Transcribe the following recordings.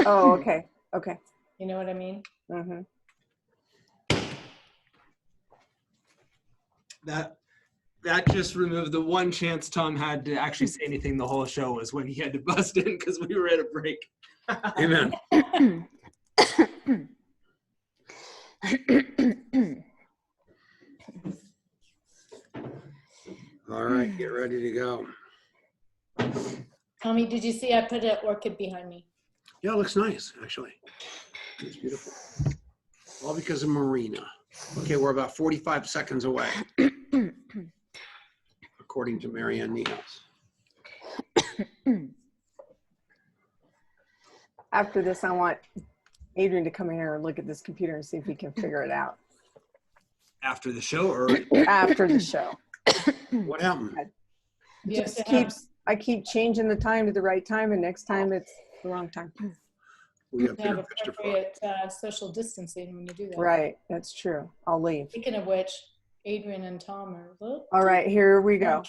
Oh, okay. Okay. You know what I mean? Mm-hmm. That just removed the one chance Tom had to actually say anything the whole show was when he had to bust in because we were at a break. Amen. All right, get ready to go. Tommy, did you see I put an orchid behind me? Yeah, it looks nice, actually. It's beautiful. All because of Marina. Okay, we're about 45 seconds away, according to Marianne Niehaus. After this, I want Adrian to come in here and look at this computer and see if he can figure it out. After the show or After the show. What happened? I keep changing the time to the right time, and next time it's the wrong time. We have have bigger fish to fry. appropriate social distancing when you do that. Right, that's true. I'll leave. Speaking of which, Adrian and Tom are. All right, here we go.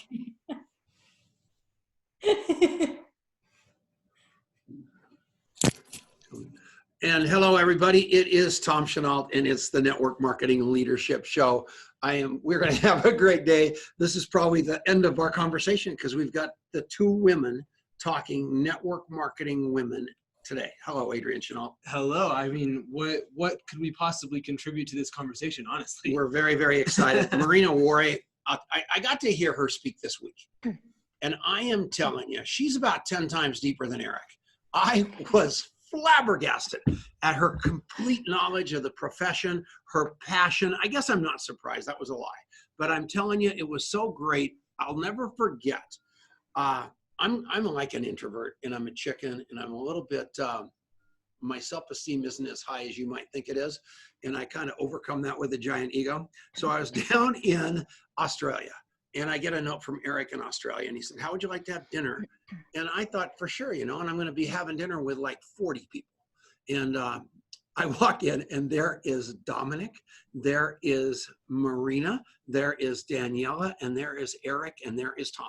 And hello, everybody. It is Tom Chenault, and it's the Network Marketing Leadership Show. We're going to have a great day. This is probably the end of our conversation because we've got the two women talking network marketing women today. Hello, Adrian Chenault. hello. I mean, what could we possibly contribute to this conversation, honestly? We're very, very excited. Marina Worre, I got to hear her speak this week. And I am telling you, she's about 10 times deeper than Eric. I was flabbergasted at her complete knowledge of the profession, her passion. I guess I'm not surprised. That was a lie. But I'm telling you, it was so great. I'll never forget. I'm like an introvert, and I'm a chicken, and I'm a little bit, my self-esteem isn't as high as you might think it is. And I kind of overcome that with a giant ego. So I was down in Australia, and I get a note from Eric in Australia, and he said, how would you like to have dinner? And I thought, for sure, and I'm going to be having dinner with like 40 people. And I walk in, and there is Dominic, there is Marina, there is Daniela, and there is Eric, and there is Tom.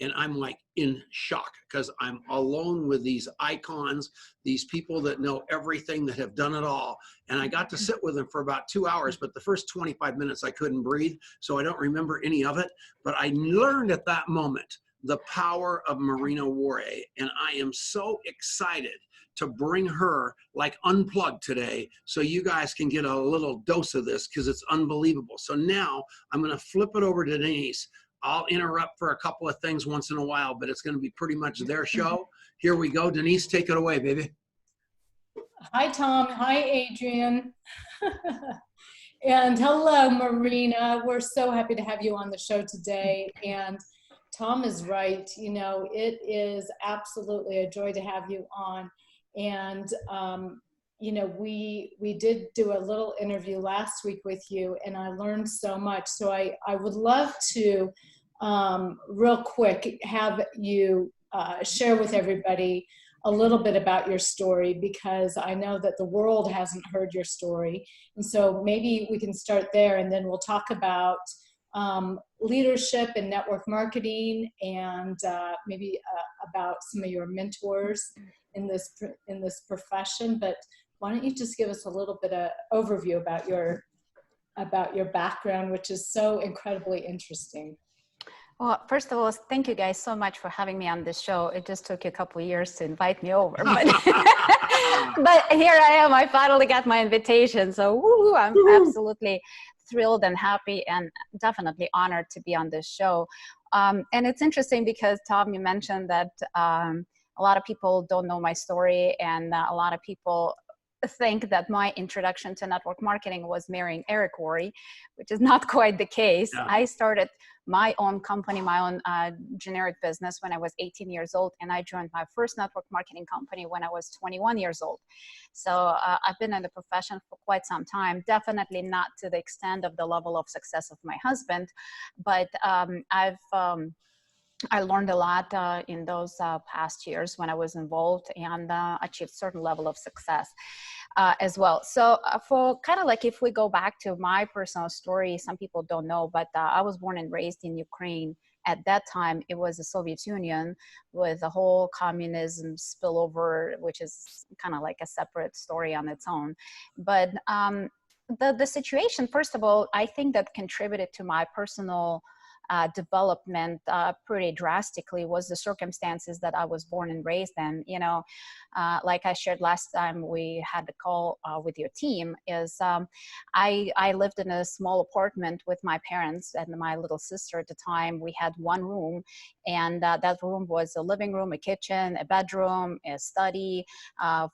And I'm like in shock because I'm alone with these icons, these people that know everything, that have done it all. And I got to sit with them for about 2 hours, but the first 25 minutes I couldn't breathe, so I don't remember any of it. But I learned at that moment the power of Marina Worre, and I am so excited to bring her like unplugged today so you guys can get a little dose of this because it's unbelievable. So now I'm going to flip it over to Denice. I'll interrupt for a couple of things once in a while, but it's going to be pretty much their show. Here we go. Denice, take it away, baby. Hi, Tom. Hi, Adrian. And hello, Marina. We're so happy to have you on the show today. And Tom is right. It is absolutely a joy to have you on. And, we did do a little interview last week with you, and I learned so much. So I would love to, real quick, have you share with everybody a little bit about your story, because I know that the world hasn't heard your story. And so maybe we can start there, and then we'll talk about leadership and network marketing, and maybe about some of your mentors in this profession. But why don't you just give us a little bit of overview about your background, which is so incredibly interesting. Well, first of all, thank you guys so much for having me on this show. It just took you a couple of years to invite me over, but, but here I am. I finally got my invitation. So woo, I'm absolutely thrilled and happy and definitely honored to be on this show. And it's interesting because, Tom, you mentioned that a lot of people don't know my story, and a lot of people think that my introduction to network marketing was marrying Eric Worre, which is not quite the case. Yeah. I started my own company, my own generic business when I was 18 years old, and I joined my first network marketing company when I was 21 years old. So I've been in the profession for quite some time, definitely not to the extent of the level of success of my husband, but I learned a lot in those past years when I was involved, and achieved certain level of success as well. So for kind of like, if we go back to my personal story, some people don't know, but I was born and raised in Ukraine, At that time, it was the Soviet Union with the whole communism spillover, which is kind of like a separate story on its own. But the situation, first of all, I think that contributed to my personal development pretty drastically was the circumstances that I was born and raised in. You know, like I shared last time we had the call with your team, is I lived in a small apartment with my parents and my little sister at the time. We had one room, and that room was a living room, a kitchen, a bedroom, a study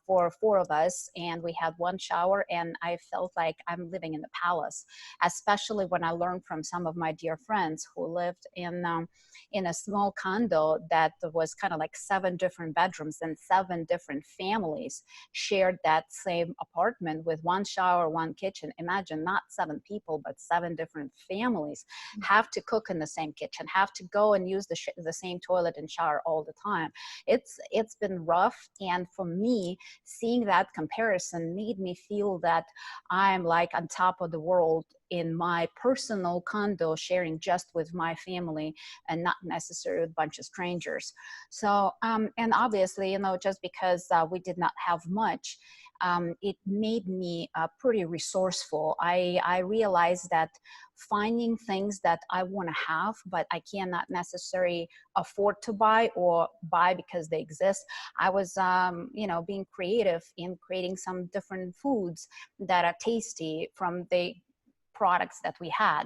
for 4 of us, and we had one shower, and I felt like I'm living in the palace, especially when I learned from some of my dear friends who lived in a small condo that was kind of like 7 different bedrooms, and 7 different families shared that same apartment with 1 shower, 1 kitchen. Imagine, not 7 people, but 7 different families have to cook in the same kitchen, have to go and use the same toilet and shower all the time. It's been rough, and for me, seeing that comparison made me feel that I'm like on top of the world in my personal condo, sharing just with my family and not necessarily with a bunch of strangers. So, and obviously, you know, just because we did not have much, it made me pretty resourceful. I realized that finding things that I want to have, but I cannot necessarily afford to buy or buy because they exist. I was, you know, being creative in creating some different foods that are tasty from the products that we had,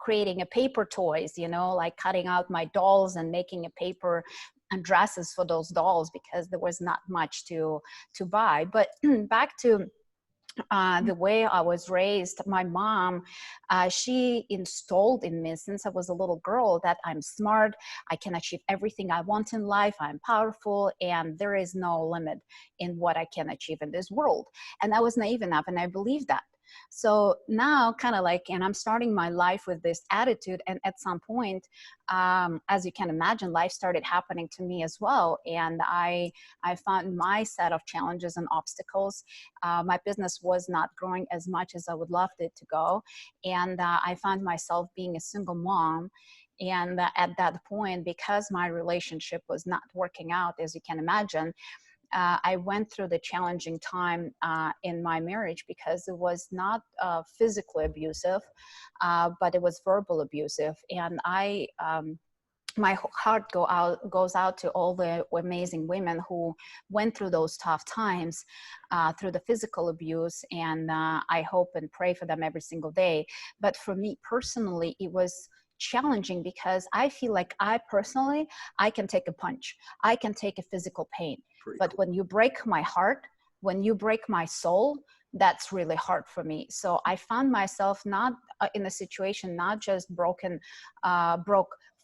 creating a paper toys, you know, like cutting out my dolls and making a paper and dresses for those dolls because there was not much to buy. But back to the way I was raised, my mom, she installed in me since I was a little girl that I'm smart, I can achieve everything I want in life, I'm powerful, and there is no limit in what I can achieve in this world. And I was naive enough, and I believed that. So now kind of like, and I'm starting my life with this attitude. And at some point, as you can imagine, life started happening to me as well. And I found my set of challenges and obstacles. My business was not growing as much as I would love it to go. And I found myself being a single mom. And at that point, because my relationship was not working out, as you can imagine, I went through the challenging time in my marriage because it was not physically abusive, but it was verbal abusive. And my heart goes out to all the amazing women who went through those tough times through the physical abuse. And I hope and pray for them every single day. But for me personally, it was challenging because I feel like I can take a punch. I can take a physical pain. But when you break my heart, when you break my soul, that's really hard for me. So I found myself not in a situation, not just broke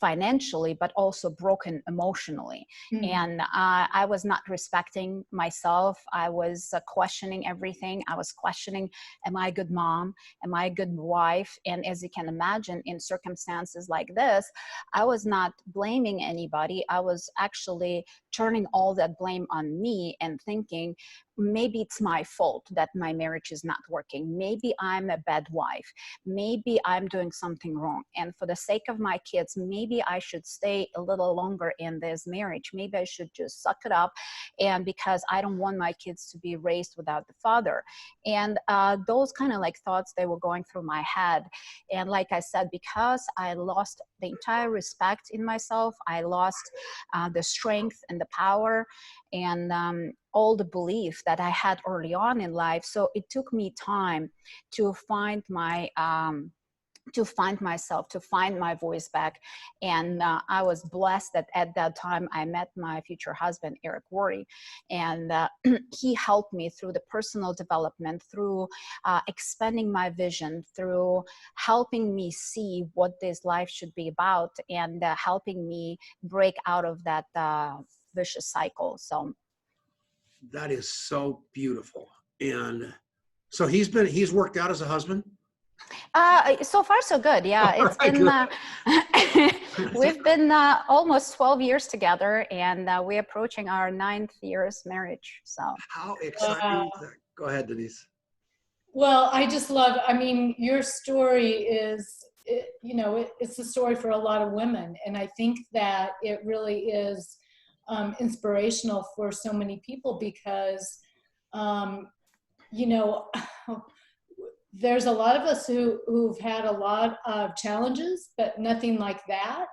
financially, but also broken emotionally. Mm-hmm. And I was not respecting myself. I was questioning everything. I was questioning, am I a good mom? Am I a good wife? And as you can imagine, in circumstances like this, I was not blaming anybody. I was actually turning all that blame on me and thinking, maybe it's my fault that my marriage is not working. Maybe I'm a bad wife. Maybe I'm doing something wrong. And for the sake of my kids, maybe I should stay a little longer in this marriage. Maybe I should just suck it up. And because I don't want my kids to be raised without the father. And those kind of like thoughts, they were going through my head. And like I said, because I lost the entire respect in myself, I lost the strength and the power and all the belief that I had early on in life. So it took me time to find my myself, to find my voice back. And I was blessed that at that time I met my future husband, Eric Worre, and he helped me through the personal development, through expanding my vision, through helping me see what this life should be about, and helping me break out of that vicious cycle. So that is so beautiful. And so he's worked out as a husband? So far so good. Yeah, it's been we've been almost 12 years together, and we're approaching our 9th year's marriage. So how exciting. Go ahead, Denice. Well, I just love, I mean, your story is it's the story for a lot of women. And I think that it really is inspirational for so many people because, there's a lot of us who've had a lot of challenges, but nothing like that.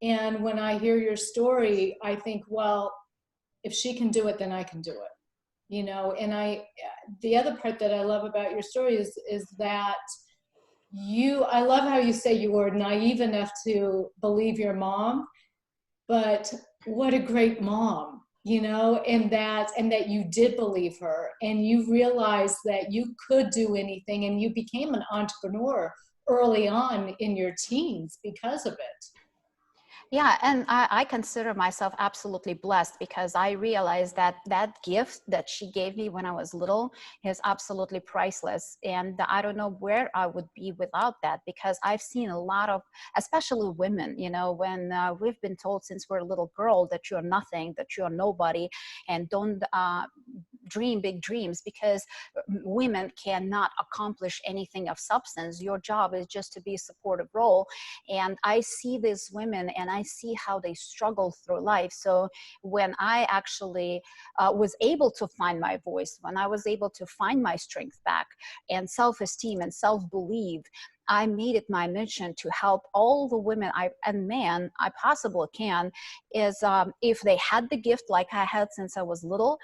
And when I hear your story, I think, well, if she can do it, then I can do it. And the other part that I love about your story is that I love how you say you were naive enough to believe your mom, but what a great mom. And that you did believe her and you realized that you could do anything and you became an entrepreneur early on in your teens because of it. Yeah, and I consider myself absolutely blessed because I realized that that gift that she gave me when I was little is absolutely priceless. And I don't know where I would be without that because I've seen a lot of, especially women, when we've been told since we're a little girl that you're nothing, that you're nobody, and don't dream big dreams because women cannot accomplish anything of substance. Your job is just to be a supportive role. And I see these women and I see how they struggle through life. So when I actually was able to find my voice, when I was able to find my strength back and self-esteem and self-belief, I made it my mission to help all the women and men I possibly can, is if they had the gift like I had since I was little,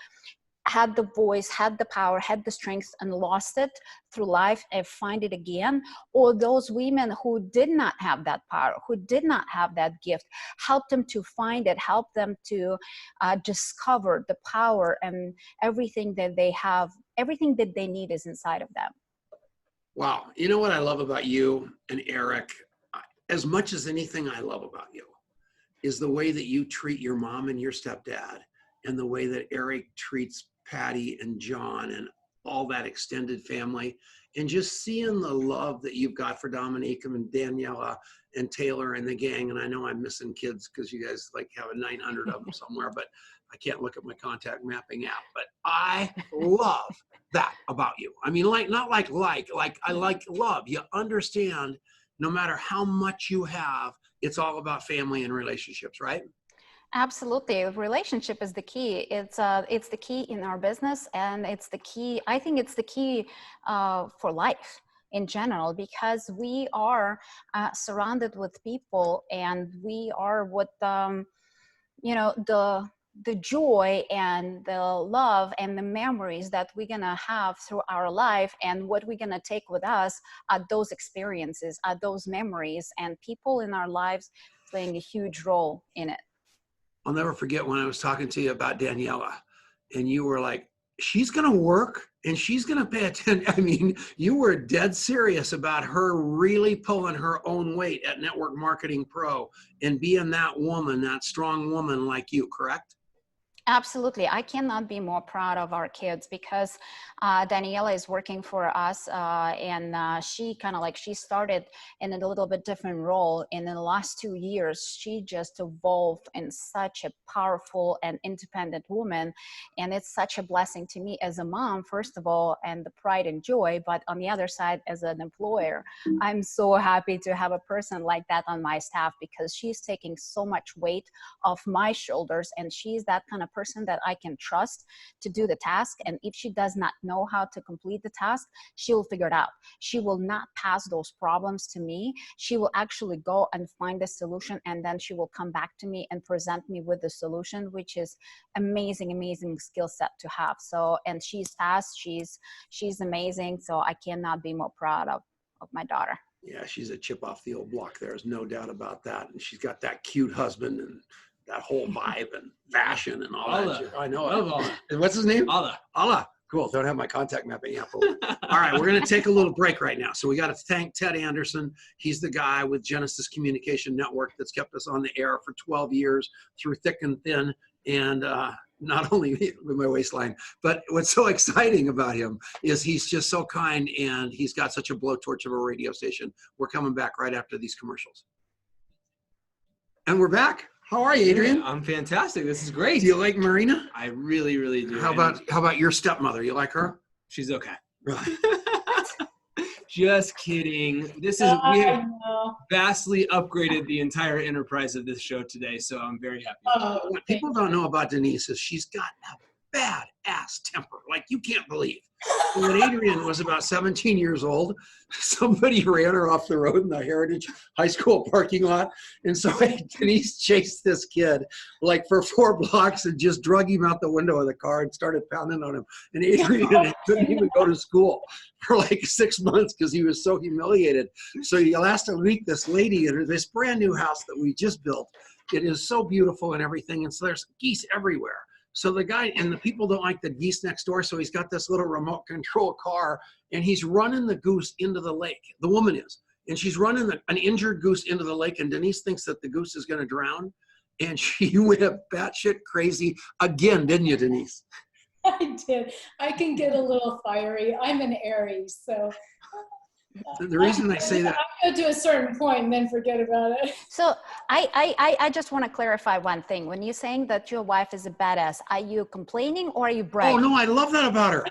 had the voice, had the power, had the strength, and lost it through life and find it again, or those women who did not have that power, who did not have that gift, help them to find it, help them to discover the power and everything that they have, everything that they need is inside of them. Wow. You know what I love about you and Eric, as much as anything I love about you, is the way that you treat your mom and your stepdad, and the way that Eric treats Patty and John and all that extended family, and just seeing the love that you've got for Dominique and Daniela and Taylor and the gang. And I know I'm missing kids because you guys like have 900 of them somewhere, but I can't look at my contact mapping app. But I love that about you. I mean, not like I like love. You understand no matter how much you have, it's all about family and relationships, right? Absolutely. Relationship is the key. It's the key in our business, and it's the key. I think it's the key for life in general, because we are surrounded with people, and we are what the joy and the love and the memories that we're gonna have through our life, and what we're gonna take with us are those experiences, are those memories, and people in our lives playing a huge role in it. I'll never forget when I was talking to you about Daniela, and you were like, she's going to work and she's going to pay attention. I mean, you were dead serious about her really pulling her own weight at Network Marketing Pro and being that woman, that strong woman like you, correct? Absolutely. I cannot be more proud of our kids, because Daniela is working for us, and she she started in a little bit different role. And in the last 2 years, she just evolved in such a powerful and independent woman. And it's such a blessing to me as a mom, first of all, and the pride and joy. But on the other side, as an employer, I'm so happy to have a person like that on my staff, because she's taking so much weight off my shoulders, and she's that kind of person that I can trust to do the task. And if she does not know how to complete the task, she will figure it out. She will not pass those problems to me. She will actually go and find the solution, and then she will come back to me and present me with the solution, which is amazing skill set to have. So, and she's fast, she's amazing. So I cannot be more proud of my daughter. Yeah, she's a chip off the old block. There's no doubt about that. And she's got that cute husband and that whole vibe and fashion and all that. I know. Allah. And what's his name? Allah. Cool. Don't have my contact mapping app. All right, we're going to take a little break right now. So we got to thank Ted Anderson. He's the guy with Genesis Communication Network that's kept us on the air for 12 years through thick and thin. And not only with my waistline, but what's so exciting about him is he's just so kind, and he's got such a blowtorch of a radio station. We're coming back right after these commercials. And we're back. How are you, Adrian? I'm fantastic. This is great. Do you like Marina? I really do. How about your stepmother? You like her? She's okay. Really? Just kidding. This is, we I have know. vastly upgraded the entire enterprise of this show today, so I'm very happy. Oh, What people don't know about Denice is she's got a bad-ass temper, like you can't believe. When Adrian was about 17 years old, somebody ran her off the road in the Heritage High School parking lot. And so Denice chased this kid like for 4 blocks and just drug him out the window of the car and started pounding on him. And Adrian couldn't even go to school for like 6 months because he was so humiliated. So last week, this lady in this brand new house that we just built, it is so beautiful and everything. And so there's geese everywhere. So the guy and the people don't like the geese next door. So he's got this little remote control car and he's running the goose into the lake. The woman is, and she's running an injured goose into the lake. And Denice thinks that the goose is going to drown. And she went batshit crazy again, didn't you, Denice? I did. I can get a little fiery. I'm an Aries, so. The reason I say that. I go to a certain point and then forget about it. So I just want to clarify one thing. When you're saying that your wife is a badass, are you complaining or are you bragging? Oh, no, I love that about her.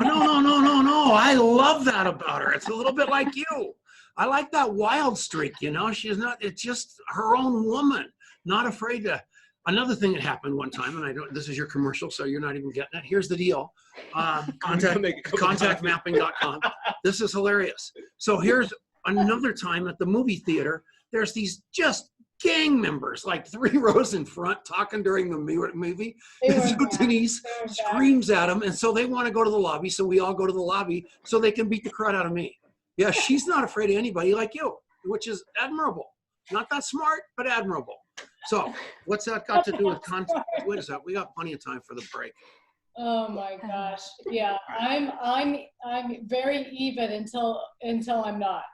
No. I love that about her. It's a little bit like you. I like that wild streak, you know. She's not, it's just her own woman, not afraid to. Another thing that happened one time, and I don't, this is your commercial, so you're not even getting it. Here's the deal. Contactmapping.com. This is hilarious. So here's another time at the movie theater. There's these just gang members, like 3 rows in front, talking during the movie. And so Denice screams at them, and so they want to go to the lobby, so we all go to the lobby so they can beat the crud out of me. Yeah, she's not afraid of anybody like you, which is admirable. Not that smart, but admirable. So what's that got to do with content? Wait a second, we got plenty of time for the break. Oh my gosh. Yeah, I'm very even until I'm not.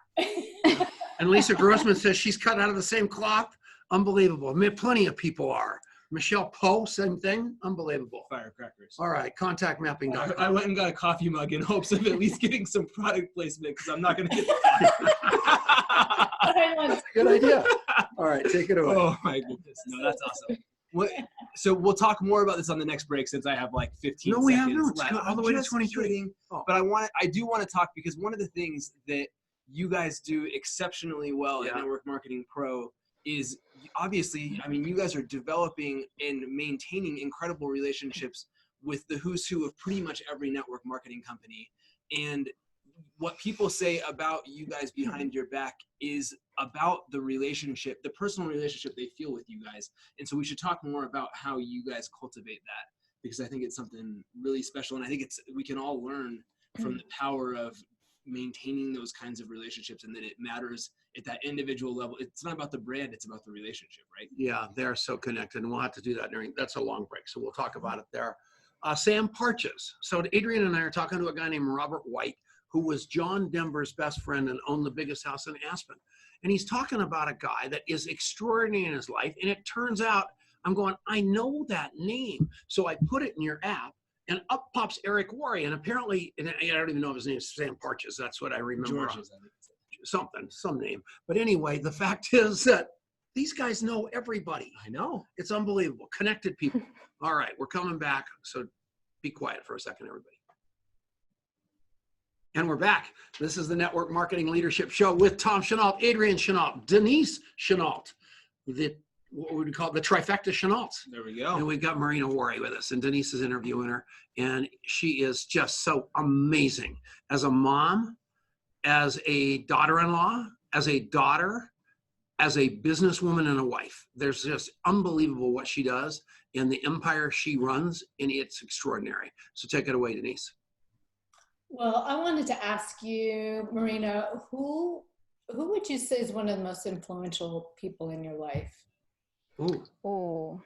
And Lisa Grossman says she's cut out of the same cloth. Unbelievable. I mean, plenty of people are. Michelle Poe, same thing. Unbelievable. Firecrackers. All right, contactmapping.com. I went and got a coffee mug in hopes of at least getting some product placement because I'm not going to get that. That's a good idea. All right, take it away. Oh my goodness. No, that's awesome. So we'll talk more about this on the next break since I have like 15 No, we have seconds no. left. All the way to Just 23. kidding. Oh. But I do want to talk because one of the things that you guys do exceptionally well at Network Marketing Pro is obviously, I mean, you guys are developing and maintaining incredible relationships with the who's who of pretty much every network marketing company. And what people say about you guys behind your back is about the relationship, the personal relationship they feel with you guys. And so we should talk more about how you guys cultivate that, because I think it's something really special. And I think we can all learn from the power of maintaining those kinds of relationships, and that it matters at that individual level. It's not about the brand, it's about the relationship, right? Yeah, they're so connected, and we'll have to do that that's a long break, so we'll talk about it there. Sam Parches. So Adrian and I are talking to a guy named Robert White, who was John Denver's best friend and owned the biggest house in Aspen. And he's talking about a guy that is extraordinary in his life. And it turns out, I'm going, I know that name. So I put it in your app, and up pops Eric Worre. And apparently, and I don't even know if his name is Sam Parches. That's what I remember. Some name. But anyway, the fact is that these guys know everybody. I know. It's unbelievable. Connected people. All right, we're coming back. So be quiet for a second, everybody. And we're back. This is the Network Marketing Leadership Show with Tom Chenault, Adrian Chenault, Denice Chenault, what would we call it? The trifecta Chenault. There we go. And we've got Marina Worre with us, and Denice is interviewing her, and she is just so amazing as a mom, as a daughter-in-law, as a daughter, as a businesswoman and a wife. There's just unbelievable what she does and the empire she runs, and it's extraordinary. So take it away, Denice. Well, I wanted to ask you, Marina, who would you say is one of the most influential people in your life? Oh,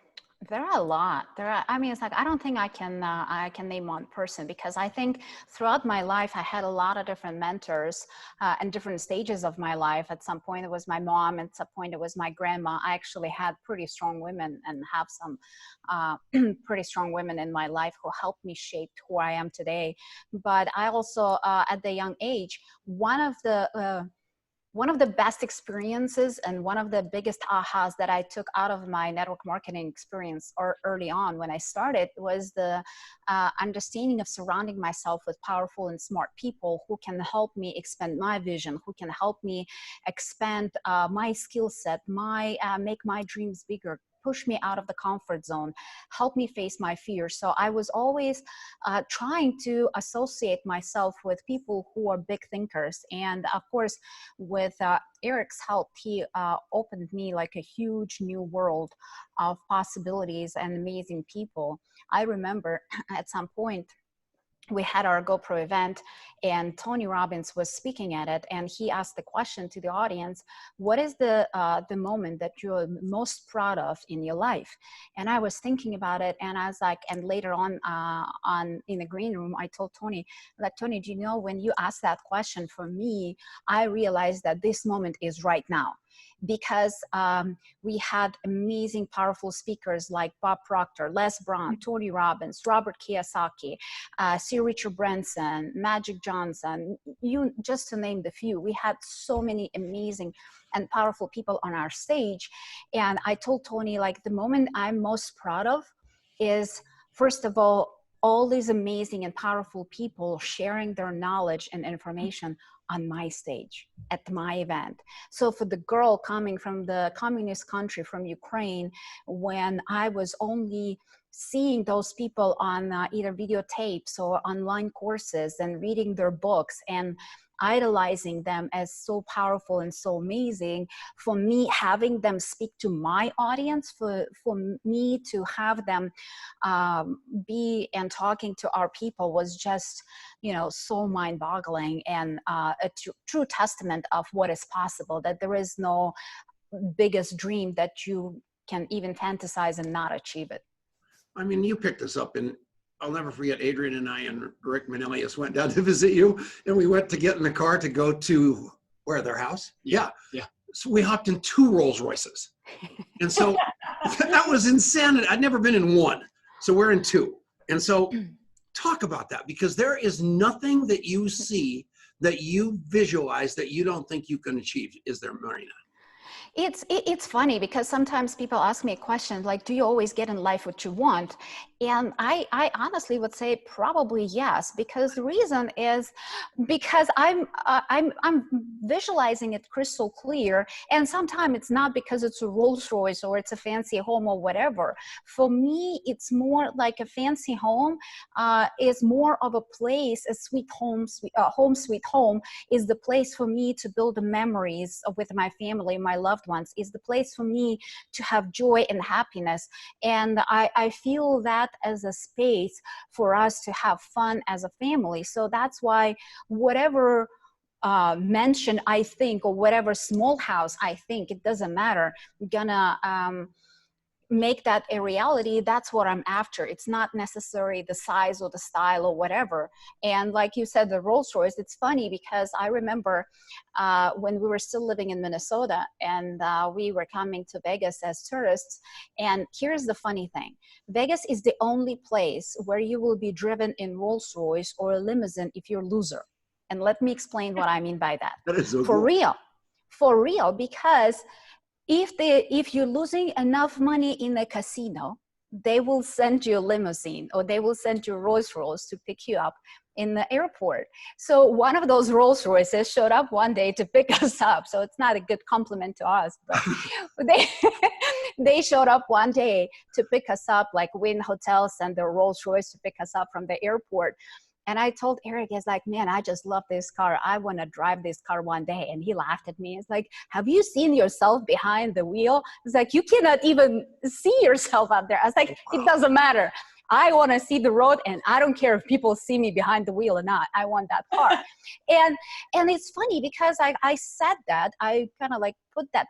there are a lot. I mean, it's like, I don't think I can name one person, because I think throughout my life, I had a lot of different mentors and different stages of my life. At some point, it was my mom. At some point, it was my grandma. I actually had pretty strong women and have some pretty strong women in my life who helped me shape who I am today. But I also, at the young age, one of the one of the best experiences and one of the biggest ahas that I took out of my network marketing experience or early on when I started was the understanding of surrounding myself with powerful and smart people who can help me expand my vision, who can help me expand my skill set, make my dreams bigger, push me out of the comfort zone, help me face my fears. So I was always trying to associate myself with people who are big thinkers. And of course, with Eric's help, he opened me like a huge new world of possibilities and amazing people. I remember at some point, we had our GoPro event and Tony Robbins was speaking at it, and he asked the question to the audience, what is the moment that you're most proud of in your life? And I was thinking about it, and I was like, and later on in the green room, I told Tony, like, Tony, do you know, when you asked that question, for me, I realized that this moment is right now. Because we had amazing, powerful speakers like Bob Proctor, Les Brown, Tony Robbins, Robert Kiyosaki, Sir Richard Branson, Magic Johnson, just to name the few. We had so many amazing and powerful people on our stage. And I told Tony, like, the moment I'm most proud of is, first of all these amazing and powerful people sharing their knowledge and information on my stage at my event. So for the girl coming from the communist country, from Ukraine, when I was only seeing those people on either videotapes or online courses and reading their books and idolizing them as so powerful and so amazing, for me, having them speak to my audience, for me to have them be and talking to our people was just, so mind-boggling, and a true testament of what is possible, that there is no biggest dream that you can even fantasize and not achieve it. I mean, you picked us up, and I'll never forget, Adrian and I and Rick Manelius went down to visit you, and we went to get in the car to go to their house? Yeah. So we hopped in 2 Rolls Royces. And so that was insanity. I'd never been in one. So we're in 2. And so talk about that, because there is nothing that you see that you visualize that you don't think you can achieve. Is there, Marina? It's funny because sometimes people ask me a question like, do you always get in life what you want? And I honestly would say probably yes, because the reason is because I'm visualizing it crystal clear, and sometimes it's not because it's a Rolls Royce or it's a fancy home or whatever. For me, it's more like a fancy home is more of a place, a sweet home, sweet home is the place for me to build the memories with my family, my loved ones, is the place for me to have joy and happiness. And I feel that as a space for us to have fun as a family. So that's why whatever mansion I think, or whatever small house I think, it doesn't matter, I'm gonna make that a reality. That's what I'm after. It's not necessarily the size or the style or whatever. And like you said, the Rolls Royce, it's funny because I remember when we were still living in Minnesota, and we were coming to Vegas as tourists. And here's the funny thing. Vegas is the only place where you will be driven in Rolls Royce or a limousine if you're a loser. And let me explain what I mean by that. That is so for cool. For real, because if you're losing enough money in a casino, they will send you a limousine, or they will send you a Rolls Royce to pick you up in the airport. So one of those Rolls Royces showed up one day to pick us up. So it's not a good compliment to us, but they showed up one day to pick us up, like Wynn Hotel sent the Rolls Royce to pick us up from the airport. And I told Eric, it's like, man, I just love this car. I want to drive this car one day. And he laughed at me. It's like, have you seen yourself behind the wheel? It's like, you cannot even see yourself out there. I was like, it doesn't matter. I want to see the road, and I don't care if people see me behind the wheel or not. I want that car. and it's funny because I said that, I kind of like put that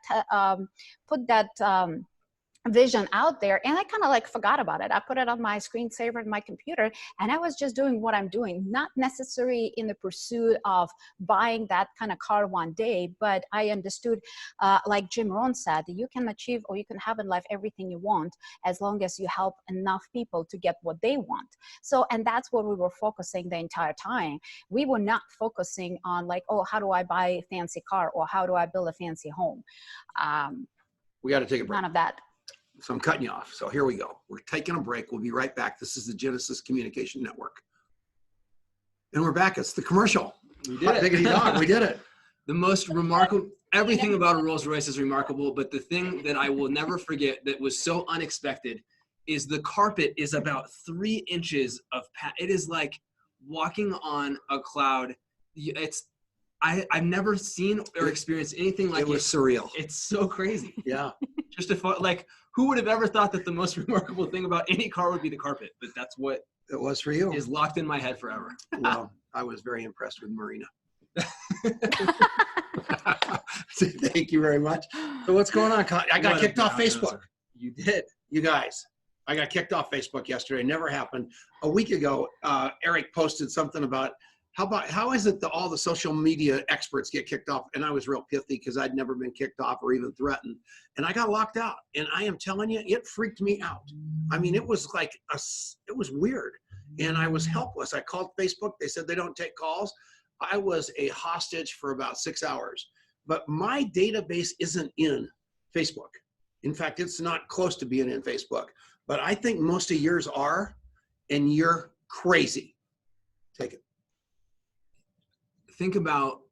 vision out there, and I kind of like forgot about it. I put it on my screensaver in my computer, and I was just doing what I'm doing, not necessarily in the pursuit of buying that kind of car one day, but I understood, like Jim Rohn said, you can achieve or you can have in life everything you want as long as you help enough people to get what they want. So, and that's what we were focusing the entire time. We were not focusing on like, oh, how do I buy a fancy car, or how do I build a fancy home? We got to take a break. None of that. So I'm cutting you off. So here we go. We're taking a break. We'll be right back. This is the Genesis Communication Network. And we're back. It's the commercial. We did it. Diggity dog. We did it. The most remarkable, everything about a Rolls Royce is remarkable, but the thing that I will never forget that was so unexpected is the carpet is about 3 inches of, it is like walking on a cloud. I've never seen or experienced anything like it. It was surreal. It's so crazy. Yeah. Just like, who would have ever thought that the most remarkable thing about any car would be the carpet? But that's what it was for you. Is locked in my head forever. Well, I was very impressed with Marina. Thank you very much. So what's going on? I got kicked off Facebook. You did. You guys, I got kicked off Facebook yesterday. Never happened. A week ago, Eric posted something about how is it that all the social media experts get kicked off? And I was real pithy because I'd never been kicked off or even threatened. And I got locked out. And I am telling you, it freaked me out. I mean, it was like, it was weird. And I was helpless. I called Facebook. They said they don't take calls. I was a hostage for about 6 hours. But my database isn't in Facebook. In fact, it's not close to being in Facebook. But I think most of yours are, and you're crazy. Take it. Think about,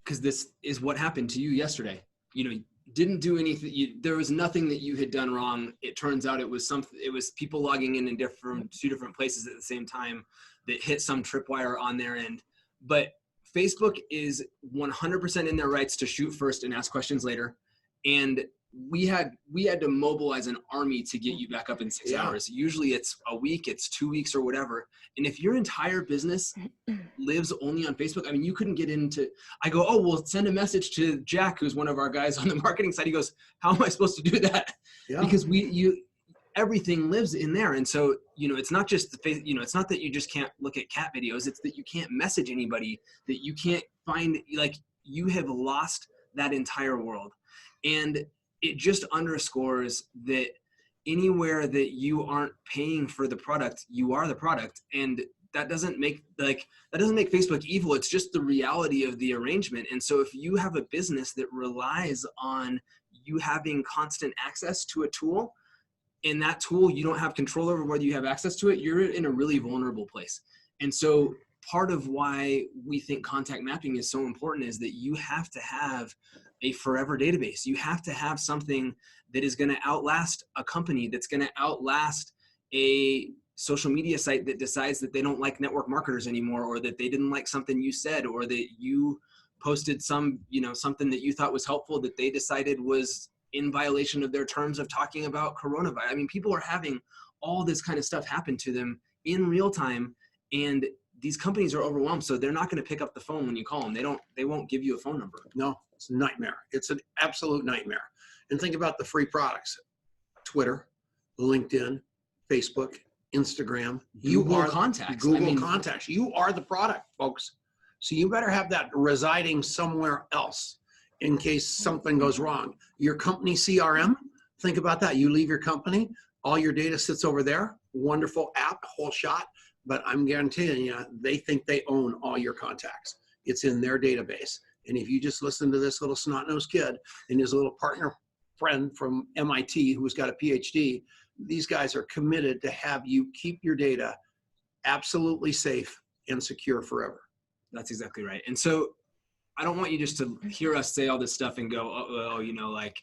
because this is what happened to you yesterday. You know, didn't do anything. There was nothing that you had done wrong. It turns out it was something. It was people logging in two different places at the same time that hit some tripwire on their end. But Facebook is 100% in their rights to shoot first and ask questions later. And we had to mobilize an army to get you back up in 6 hours. Usually it's a week, it's 2 weeks or whatever. And if your entire business lives only on Facebook, I mean, you couldn't get into, I go, oh, we'll send a message to Jack, who's one of our guys on the marketing side. He goes, how am I supposed to do that? Yeah. Because everything lives in there. And so, you know, it's not just it's not that you just can't look at cat videos. It's that you can't message anybody, that you can't find, like, you have lost that entire world. And it just underscores that anywhere that you aren't paying for the product, you are the product. And that doesn't make Facebook evil. It's just the reality of the arrangement. And so if you have a business that relies on you having constant access to a tool, and that tool, you don't have control over whether you have access to it, you're in a really vulnerable place. And so part of why we think contact mapping is so important is that you have to have a forever database. You have to have something that is going to outlast a company, that's going to outlast a social media site that decides that they don't like network marketers anymore, or that they didn't like something you said, or that you posted something that you thought was helpful that they decided was in violation of their terms of talking about coronavirus. I mean, people are having all this kind of stuff happen to them in real time, and these companies are overwhelmed. So they're not going to pick up the phone when you call them. They won't give you a phone number. No, it's a nightmare. It's an absolute nightmare. And think about the free products: Twitter, LinkedIn, Facebook, Instagram. Google Contacts. Google Contacts. You are the product, folks. So you better have that residing somewhere else in case something goes wrong. Your company CRM, think about that. You leave your company, all your data sits over there. Wonderful app, whole shot. But I'm guaranteeing you, they think they own all your contacts. It's in their database. And if you just listen to this little snot-nosed kid and his little partner friend from MIT who's got a PhD, these guys are committed to have you keep your data absolutely safe and secure forever. That's exactly right. And so I don't want you just to hear us say all this stuff and go, oh, you know, like,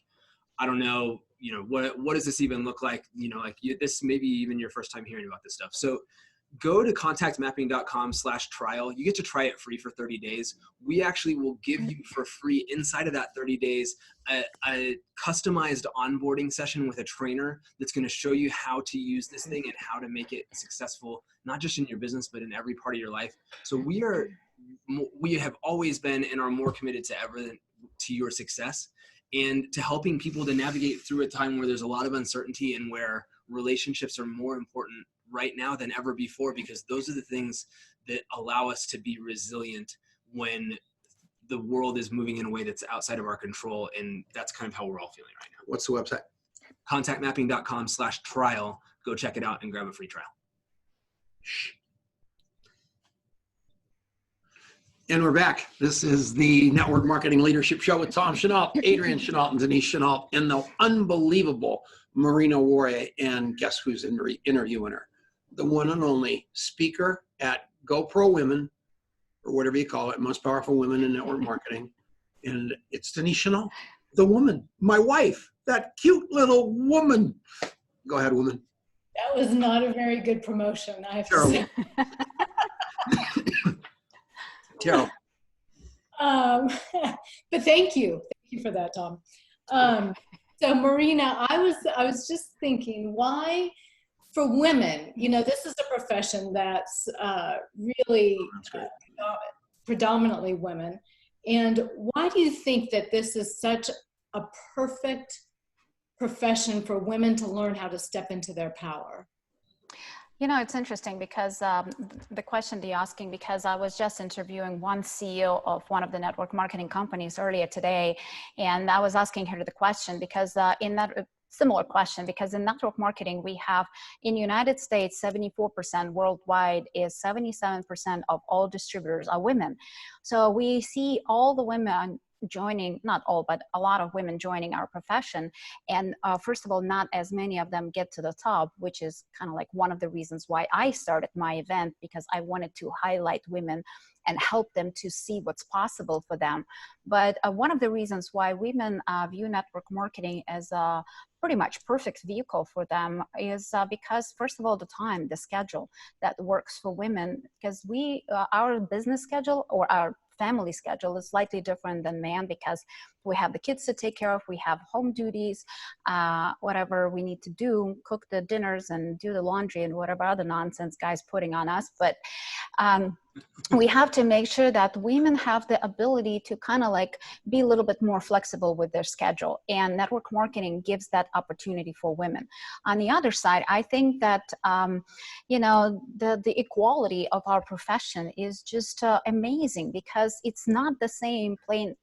I don't know, you know, what does this even look like? You know, like this may be even your first time hearing about this stuff. So go to contactmapping.com/trial. You get to try it free for 30 days. We actually will give you for free inside of that 30 days, a customized onboarding session with a trainer that's going to show you how to use this thing and how to make it successful, not just in your business, but in every part of your life. So we have always been and are more committed to ever to your success. and to helping people to navigate through a time where there's a lot of uncertainty and where relationships are more important right now than ever before, because those are the things that allow us to be resilient when the world is moving in a way that's outside of our control. And that's kind of how we're all feeling right now. What's the website? contactmapping.com/trial. Go check it out and grab a free trial. And we're back. This is the Network Marketing Leadership Show with Tom Chenault, Adrian Chenault, and Denice Chenault, and the unbelievable Marina Worre. And guess who's interviewing her? The one and only speaker at GoPro Women, or whatever you call it, Most Powerful Women in Network Marketing. And it's Denice Chenault, the woman, my wife, that cute little woman. Go ahead, woman. That was not a very good promotion, I have to say. Terrible. But thank you for that, Tom. So Marina, I was just thinking, why for women, you know, this is a profession that's really predominantly women, and why do you think that this is such a perfect profession for women to learn how to step into their power? You know, it's interesting because the question you're asking, because I was just interviewing one CEO of one of the network marketing companies earlier today, and I was asking her the question because in that similar question, because in network marketing, we have in the United States, 74%, worldwide is 77% of all distributors are women. So we see all the women joining, not all, but a lot of women joining our profession. And first of all, not as many of them get to the top, which is kind of like one of the reasons why I started my event, because I wanted to highlight women and help them to see what's possible for them. But one of the reasons why women view network marketing as a pretty much perfect vehicle for them is because, first of all, the time, the schedule that works for women, because our business schedule or our family schedule is slightly different than man, because we have the kids to take care of, we have home duties, whatever we need to do, cook the dinners and do the laundry and whatever other nonsense guys putting on us. But we have to make sure that women have the ability to kind of like be a little bit more flexible with their schedule, and network marketing gives that opportunity for women. On the other side, I think that you know, the equality of our profession is just amazing, because it's not the same plain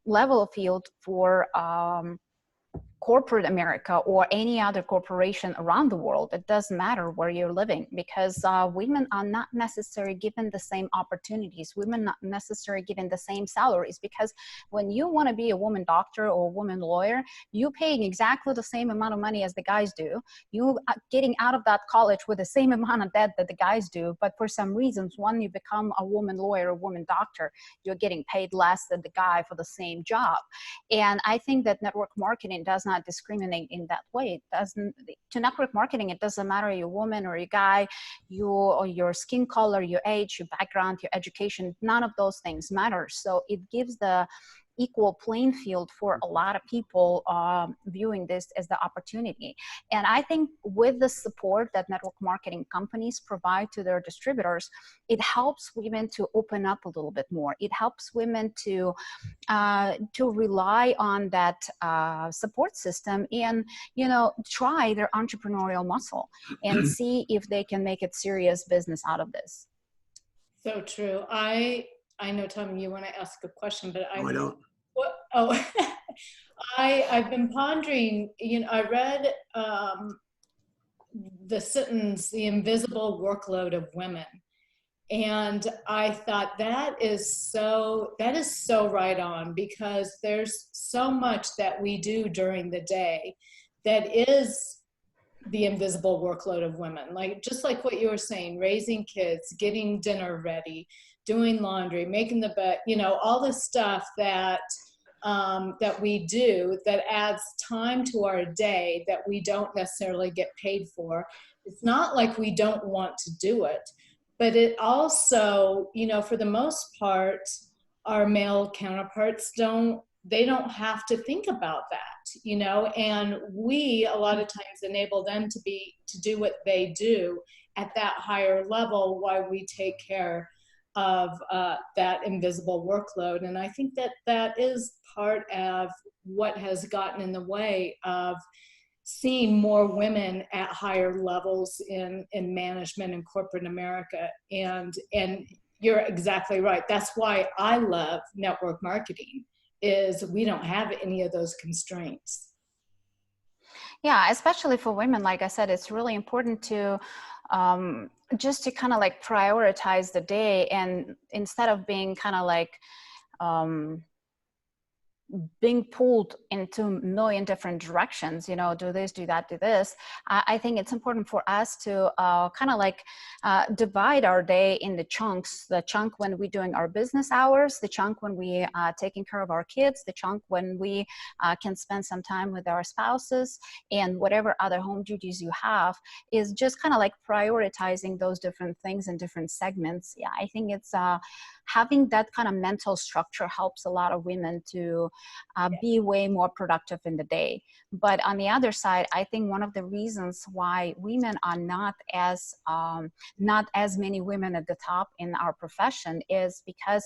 level field for corporate America or any other corporation around the world. It doesn't matter where you're living, because women are not necessarily given the same opportunities. Women not necessarily given the same salaries, because when you want to be a woman doctor or a woman lawyer, you're paying exactly the same amount of money as the guys do. You are getting out of that college with the same amount of debt that the guys do. But for some reasons, when you become a woman lawyer, a woman doctor, you're getting paid less than the guy for the same job. And I think that network marketing does not discriminate in that way. It doesn't, to network marketing, it doesn't matter you're a woman or a guy, or your skin color, your age, your background, your education, none of those things matter. So it gives the equal playing field for a lot of people viewing this as the opportunity. And I think with the support that network marketing companies provide to their distributors, it helps women to open up a little bit more. It helps women to rely on that support system and, you know, try their entrepreneurial muscle and see if they can make it serious business out of this. So true. I know, Tom, you want to ask a question, but No, I don't. I've been pondering, you know, I read the sentence, "The Invisible Workload of Women." And I thought that is so right on, because there's so much that we do during the day that is the invisible workload of women. Like, just like what you were saying, raising kids, getting dinner ready, doing laundry, making the bed, you know, all the stuff that we do that adds time to our day that we don't necessarily get paid for. It's not like we don't want to do it, but it also, you know, for the most part, our male counterparts don't have to think about that, you know, and we a lot of times enable them to do what they do at that higher level while we take care that invisible workload. And I think that that is part of what has gotten in the way of seeing more women at higher levels in management in corporate America. And you're exactly right. That's why I love network marketing, is we don't have any of those constraints. Yeah, especially for women, like I said, it's really important to just to kind of like prioritize the day, and instead of being kind of like being pulled into a million different directions, you know, do this, do that, do this. I think it's important for us to kind of like divide our day in the chunks, the chunk when we're doing our business hours, the chunk when we are taking care of our kids, the chunk when we can spend some time with our spouses, and whatever other home duties you have, is just kind of like prioritizing those different things in different segments. Yeah, I think it's having that kind of mental structure helps a lot of women to be way more productive in the day. But on the other side, I think one of the reasons why women are not as many women at the top in our profession is because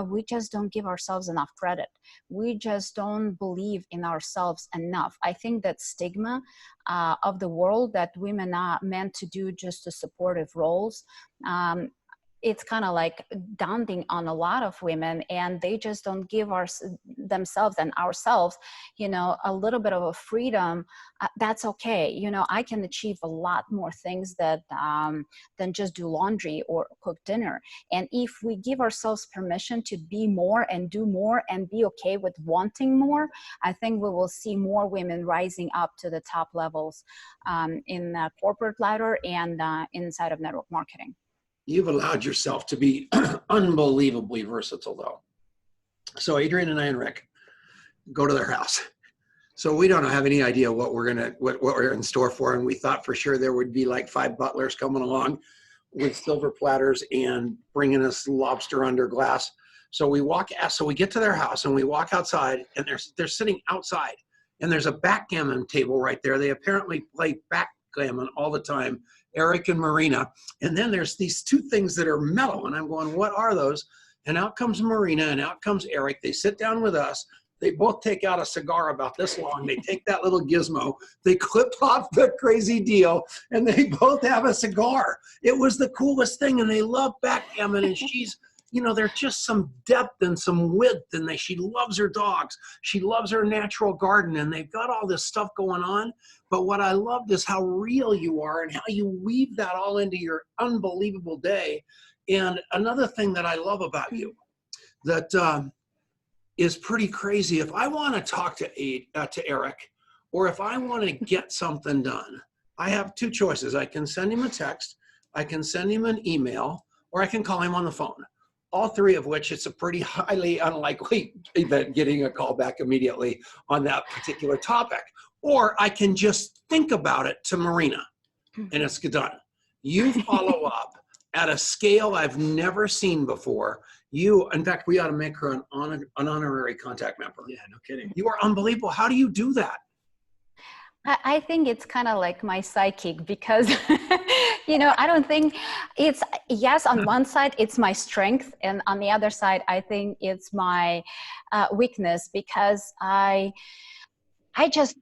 we just don't give ourselves enough credit. We just don't believe in ourselves enough. I think that stigma of the world that women are meant to do just the supportive roles, it's kind of like daunting on a lot of women, and they just don't give themselves and ourselves, you know, a little bit of a freedom. That's okay. You know, I can achieve a lot more things that than just do laundry or cook dinner. And if we give ourselves permission to be more and do more and be okay with wanting more, I think we will see more women rising up to the top levels in the corporate ladder and inside of network marketing. You've allowed yourself to be unbelievably versatile, though. So Adrian and I and Rick go to their house. So we don't have any idea what we're in store for, and we thought for sure there would be like 5 butlers coming along with silver platters and bringing us lobster under glass. So we get to their house and we walk outside, and they're sitting outside, and there's a backgammon table right there. They apparently play backgammon all the time, Eric and Marina. And then there's these 2 things that are metal, and I'm going, what are those? And out comes Marina and out comes Eric. They sit down with us. They both take out a cigar about this long. They take that little gizmo. They clip off the crazy deal, and they both have a cigar. It was the coolest thing, and they love backgammon, and she's, you know, there's just some depth and some width, and she loves her dogs. She loves her natural garden, and they've got all this stuff going on. But what I loved is how real you are and how you weave that all into your unbelievable day. And another thing that I love about you that is pretty crazy, if I want to talk to Eric, or if I want to get something done, I have 2 choices. I can send him a text, I can send him an email, or I can call him on the phone. All 3 of which, it's a pretty highly unlikely event getting a call back immediately on that particular topic. Or I can just think about it to Marina, and it's done. You follow up at a scale I've never seen before. In fact, we ought to make her an honorary contact member. Yeah, no kidding. You are unbelievable. How do you do that? I think it's kind of like my psychic, because, you know, I don't think it's, yes, on one side, it's my strength. And on the other side, I think it's my weakness, because I just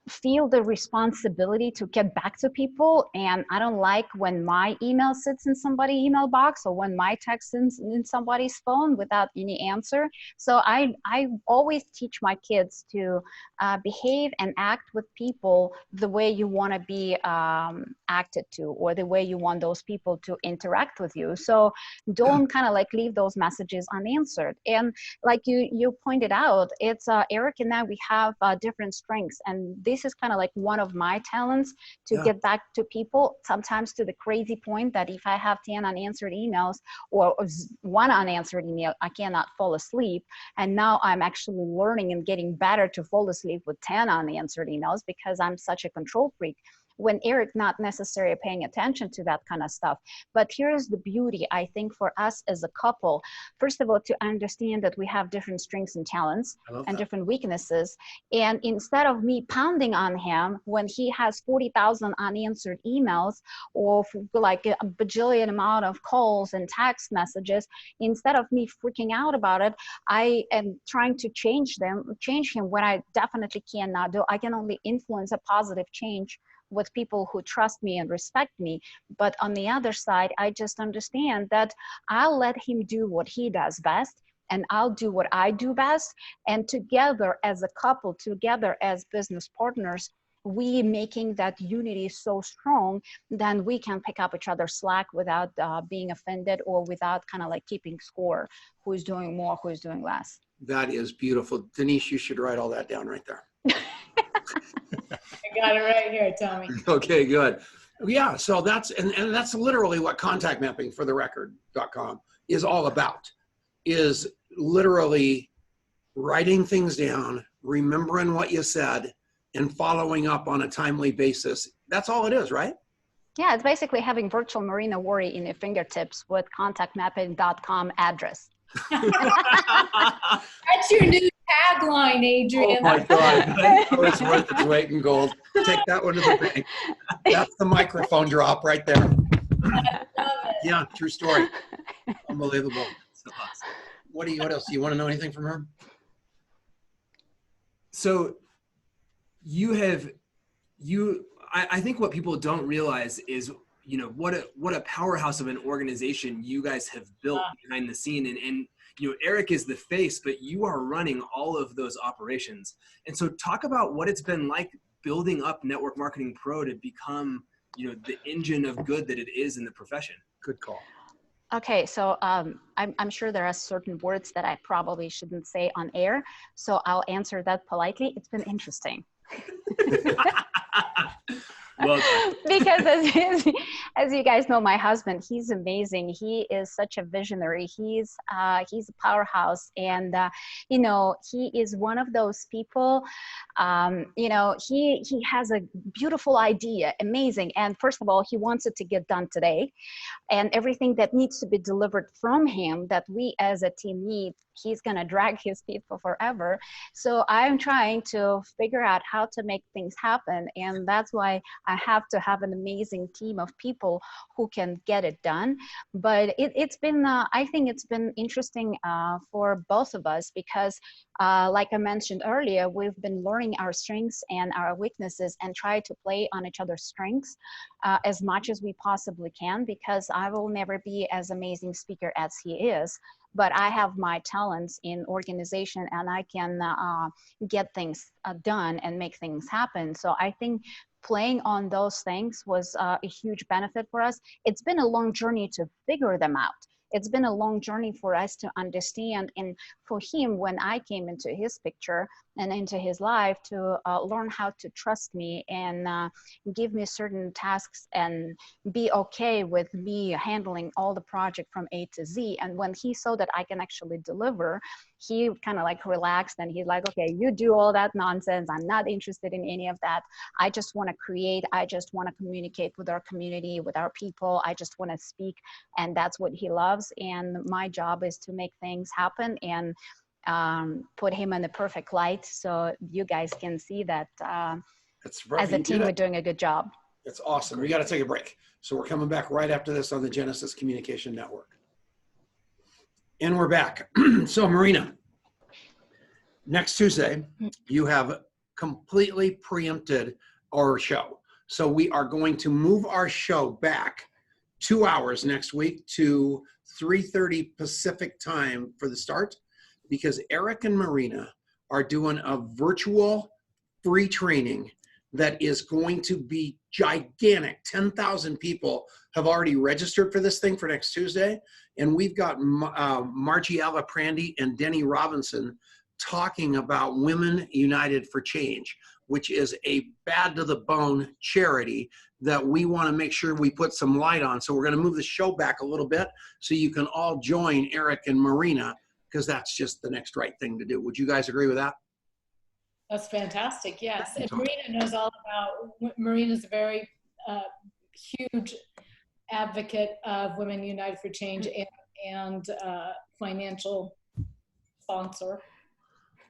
feel the responsibility to get back to people, and I don't like when my email sits in somebody's email box, or when my text is in somebody's phone without any answer. So I always teach my kids to behave and act with people the way you want to be acted to, or the way you want those people to interact with you. So don't kind of like leave those messages unanswered. And like you pointed out, it's Eric and I, we have different strengths, and this is kind of like one of my talents, to get back to people, sometimes to the crazy point that if I have 10 unanswered emails or 1 unanswered email, I cannot fall asleep. And now I'm actually learning and getting better to fall asleep with 10 unanswered emails, because I'm such a control freak. when Eric not necessarily paying attention to that kind of stuff. But here's the beauty, I think, for us as a couple. First of all, to understand that we have different strengths and talents and different weaknesses. And instead of me pounding on him when he has 40,000 unanswered emails or like a bajillion amount of calls and text messages, instead of me freaking out about it, I am trying to change him when I definitely cannot do. I can only influence a positive change with people who trust me and respect me. But on the other side, I just understand that I'll let him do what he does best, and I'll do what I do best. And together as a couple, together as business partners, we making that unity so strong, then we can pick up each other's slack without being offended or without kind of like keeping score, who's doing more, who's doing less. That is beautiful. Denice, you should write all that down right there. I got it right here, Tommy. Okay, good. Yeah, so that's, and that's literally what contact mapping for the record.com is all about, is literally writing things down, remembering what you said, and following up on a timely basis. That's all it is, right? Yeah, it's basically having virtual Marina Worre in your fingertips with contactmapping.com address. That's your new tagline, Adrian. Oh my God, it's worth its weight in gold. Take that one to the bank. That's the microphone drop right there. I love it. Yeah, true story. Unbelievable. So awesome. What else? Do you want to know anything from her? So I think what people don't realize is, you know, what a powerhouse of an organization you guys have built behind the scene. And you know, Eric is the face, but you are running all of those operations. And so talk about what it's been like building up Network Marketing Pro to become, you know, the engine of good that it is in the profession. Good call. Okay, so I'm sure there are certain words that I probably shouldn't say on air, so I'll answer that politely. It's been interesting. Well done. Because as you guys know, my husband, he's amazing. He is such a visionary. He's a powerhouse, and you know, he is one of those people. You know, he has a beautiful idea, amazing. And first of all, he wants it to get done today, and everything that needs to be delivered from him that we as a team need, he's gonna drag his feet for forever. So I'm trying to figure out how to make things happen, and that's why I have to have an amazing team of people who can get it done. But it's been, I think it's been interesting for both of us because like I mentioned earlier, we've been learning our strengths and our weaknesses and try to play on each other's strengths as much as we possibly can, because I will never be as amazing speaker as he is. But I have my talents in organization and I can get things done and make things happen. So I think playing on those things was a huge benefit for us. It's been a long journey to figure them out. It's been a long journey for us to understand, and for him, when I came into his picture and into his life, to learn how to trust me and give me certain tasks and be okay with me handling all the project from A to Z. And when he saw that I can actually deliver, he kind of like relaxed and he's like, okay, you do all that nonsense. I'm not interested in any of that. I just want to create. I just want to communicate with our community, with our people. I just want to speak. And that's what he loves. And my job is to make things happen and put him in the perfect light so you guys can see that as a team, we're doing a good job. That's awesome. We got to take a break. So we're coming back right after this on the Genesis Communication Network. And we're back. So Marina, next Tuesday, you have completely preempted our show. So we are going to move our show back 2 hours next week to 3:30 Pacific time for the start, because Eric and Marina are doing a virtual free training that is going to be gigantic. 10,000 people have already registered for this thing for next Tuesday. And we've got Margiela Prandy and Denny Robinson talking about Women United for Change, which is a bad to the bone charity that we want to make sure we put some light on. So we're going to move the show back a little bit so you can all join Eric and Marina, because that's just the next right thing to do. Would you guys agree with that? That's fantastic. Yes. And Marina knows all about, Marina's a very huge advocate of Women United for Change and financial sponsor,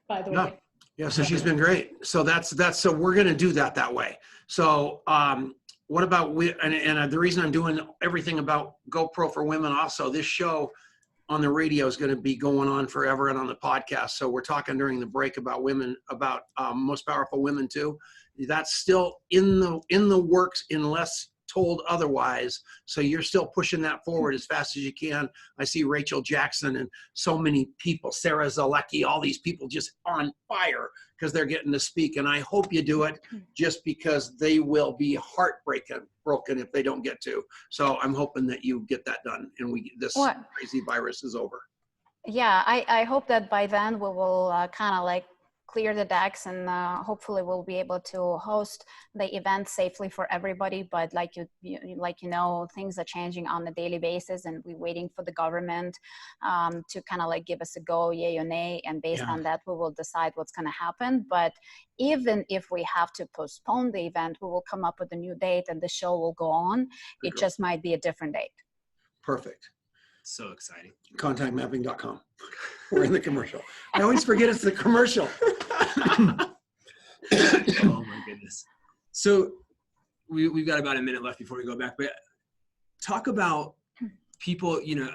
by the way. Yeah, so she's been great. So so we're going to do that way. So what about and the reason I'm doing everything about GoPro for Women also, this show on the radio is going to be going on forever and on the podcast. So we're talking during the break about women, about Most Powerful Women too. That's still in the works unless told otherwise. So you're still pushing that forward as fast as you can. I see Rachel Jackson and so many people, Sarah Zalecki, all these people just on fire because they're getting to speak. And I hope you do it just because they will be broken if they don't get to. So I'm hoping that you get that done and this crazy virus is over. Yeah, I hope that by then we will kind of like clear the decks and hopefully we'll be able to host the event safely for everybody. But like you know, things are changing on a daily basis and we're waiting for the government to kind of like give us a go, yay or nay. And based on that, we will decide what's going to happen. But even if we have to postpone the event, we will come up with a new date and the show will go on. It just might be a different date. Perfect. So exciting. Contactmapping.com. We're in the commercial. I always forget it's the commercial. Oh my goodness. So we've got about a minute left before we go back, but talk about people, you know,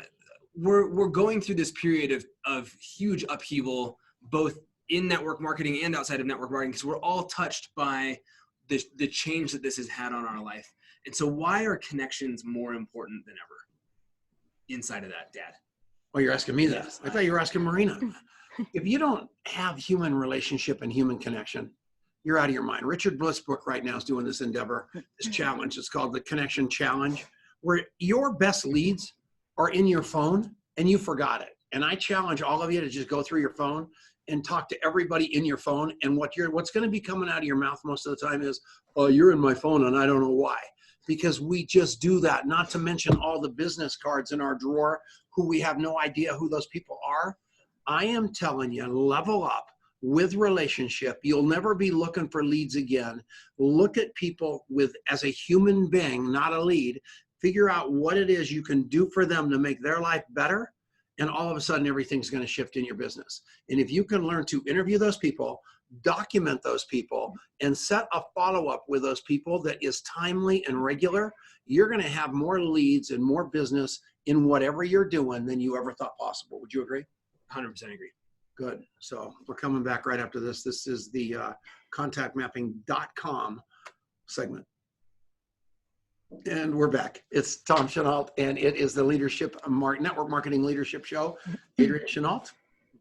we're going through this period of huge upheaval, both in network marketing and outside of network marketing, because we're all touched by the change that this has had on our life. And so why are connections more important than ever inside of that, Dad? Oh, you're asking me that. Yes. I thought you were asking Marina. If you don't have human relationship and human connection, you're out of your mind. Richard Blissbrook right now is doing this endeavor, this challenge. It's called the Connection Challenge, where your best leads are in your phone and you forgot it. And I challenge all of you to just go through your phone and talk to everybody in your phone. And what's going to be coming out of your mouth most of the time is, oh, you're in my phone and I don't know why. Because we just do that, not to mention all the business cards in our drawer who we have no idea who those people are. I am telling you, level up with relationship. You'll never be looking for leads again. Look at people as a human being, not a lead. Figure out what it is you can do for them to make their life better. And all of a sudden, everything's going to shift in your business. And if you can learn to interview those people, document those people, and set a follow-up with those people that is timely and regular, you're going to have more leads and more business in whatever you're doing than you ever thought possible. Would you agree? 100% agree. Good. So we're coming back right after this. This is the contactmapping.com segment. And we're back. It's Tom Chenault, and it is the Network Marketing Leadership Show. Adrian Chenault,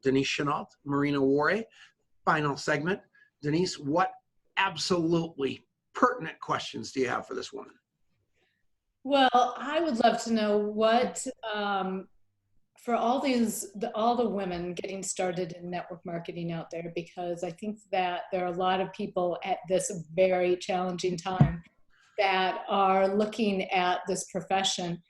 Denice Chenault, Marina Worre. Final segment. Denice, what absolutely pertinent questions do you have for this woman? Well, I would love to know what, for all the women getting started in network marketing out there, because I think that there are a lot of people at this very challenging time that are looking at this profession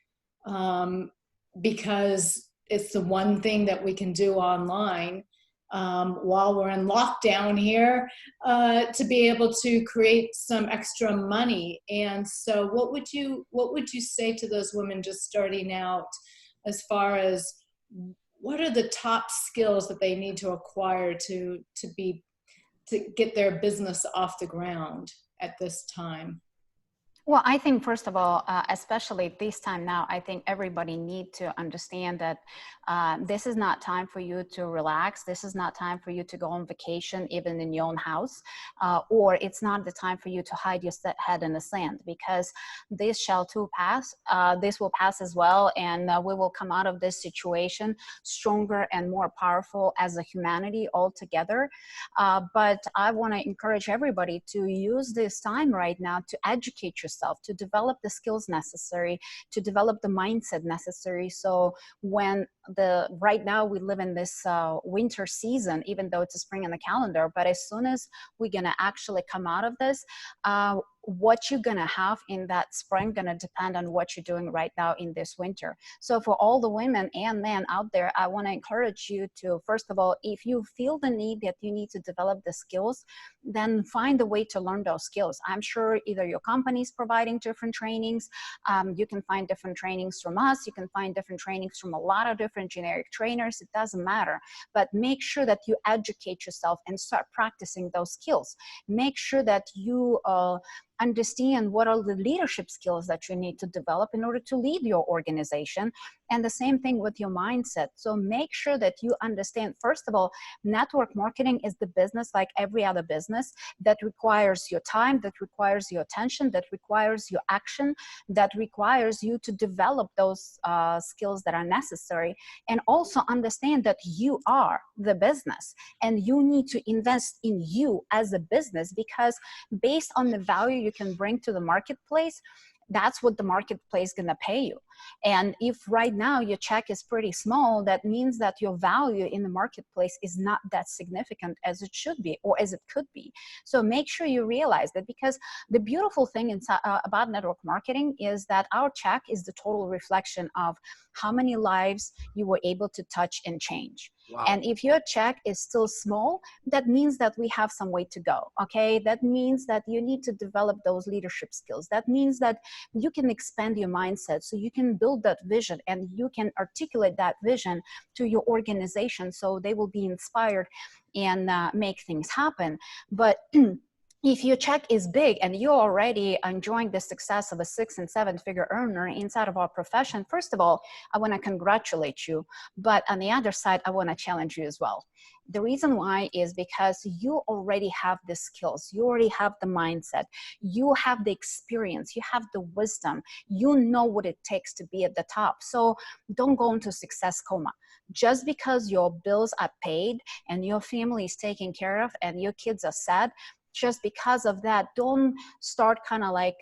because it's the one thing that we can do online while we're in lockdown here to be able to create some extra money. And so what would you say to those women just starting out as far as what are the top skills that they need to acquire to get their business off the ground at this time? Well, I think, first of all, especially this time now, I think everybody need to understand that this is not time for you to relax. This is not time for you to go on vacation, even in your own house, or it's not the time for you to hide your head in the sand, because this shall too pass. This will pass as well, and we will come out of this situation stronger and more powerful as a humanity all together. But I want to encourage everybody to use this time right now to educate yourself, to develop the skills necessary, to develop the mindset necessary. So when right now we live in this winter season, even though it's a spring in the calendar, but as soon as we're going to actually come out of this, what you're gonna have in that spring gonna depend on what you're doing right now in this winter. So for all the women and men out there, I want to encourage you to, first of all, if you feel the need that you need to develop the skills, then find a way to learn those skills. I'm sure either your company is providing different trainings, you can find different trainings from us, you can find different trainings from a lot of different generic trainers, it doesn't matter. But make sure that you educate yourself and start practicing those skills. Make sure that you understand what are the leadership skills that you need to develop in order to lead your organization. And the same thing with your mindset. So make sure that you understand, first of all, network marketing is the business like every other business that requires your time, that requires your attention, that requires your action, that requires you to develop those skills that are necessary. And also understand that you are the business and you need to invest in you as a business, because based on the value you can bring to the marketplace, that's what the marketplace is going to pay you. And if right now your check is pretty small, that means that your value in the marketplace is not that significant as it should be or as it could be. So make sure you realize that, because the beautiful thing about network marketing is that our check is the total reflection of how many lives you were able to touch and change. Wow. And if your check is still small, that means that we have some way to go, okay? That means that you need to develop those leadership skills. That means that you can expand your mindset so you can build that vision and you can articulate that vision to your organization so they will be inspired and make things happen. But if your check is big and you're already enjoying the success of a 6- and 7-figure earner inside of our profession, first of all, I want to congratulate you. But on the other side, I want to challenge you as well. The reason why is because you already have the skills, you already have the mindset, you have the experience, you have the wisdom, you know what it takes to be at the top. So don't go into success coma. Just because your bills are paid and your family is taken care of and your kids are sad, just because of that, don't start kind of like